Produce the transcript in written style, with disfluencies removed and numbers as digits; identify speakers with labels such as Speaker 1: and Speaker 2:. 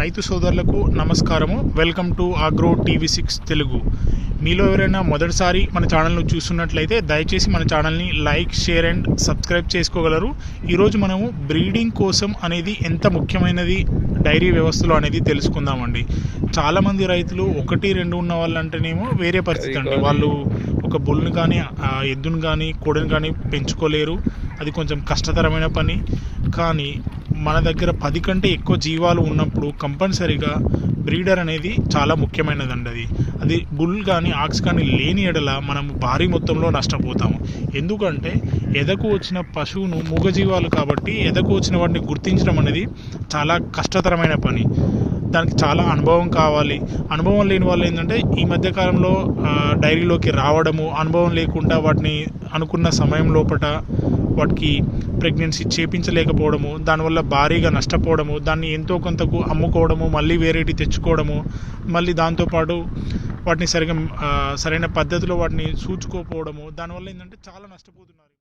Speaker 1: రైతు సోదరులకు నమస్కారము. వెల్కమ్ టు అగ్రో టీవీ6 తెలుగు. మీలో ఎవరైనా మొదటిసారి మన ఛానల్ను చూస్తున్నట్లయితే దయచేసి మన ఛానల్ని లైక్, షేర్ అండ్ సబ్స్క్రైబ్ చేసుకోగలరు. ఈరోజు మనము బ్రీడింగ్ కోసం అనేది ఎంత ముఖ్యమైనది డైరీ వ్యవస్థలో అనేది తెలుసుకుందామండి. చాలామంది రైతులు 1-2 ఉన్న వాళ్ళంటేనేమో వేరే పరిస్థితి అండి. వాళ్ళు ఒక బుల్ని కానీ ఎద్దును కానీ కోడని కానీ పెంచుకోలేరు. అది కొంచెం కష్టతరమైన పని. కానీ మన దగ్గర 10 కంటే ఎక్కువ జీవాలు ఉన్నప్పుడు కంపల్సరీగా బ్రీడర్ అనేది చాలా ముఖ్యమైనదండి. అది బుల్ కానీ ఆక్స్ కానీ లేని ఎడల మనం భారీ మొత్తంలో నష్టపోతాము. ఎందుకంటే ఎదకు వచ్చిన పశువును మూగజీవాలు కాబట్టి ఎదకు వచ్చిన వాటిని గుర్తించడం అనేది చాలా కష్టతరమైన పని. దానికి చాలా అనుభవం కావాలి. అనుభవం లేని వాళ్ళు ఏంటంటే ఈ మధ్యకాలంలో డైరీలోకి రావడము, అనుభవం లేకుండా వాటిని అనుకున్న సమయం లోపల వాటికి ప్రెగ్నెన్సీ చేపించలేకపోవడము, దానివల్ల భారీగా నష్టపోవడము, దాన్ని ఎంతో కొంతకు అమ్ముకోవడము, మళ్ళీ వేరేటి తెచ్చుకోవడము, మళ్ళీ దాంతోపాటు వాటిని సరైన పద్ధతిలో వాటిని చూసుకోకపోవడము, దానివల్ల ఏంటంటే చాలా నష్టపోతున్నారు.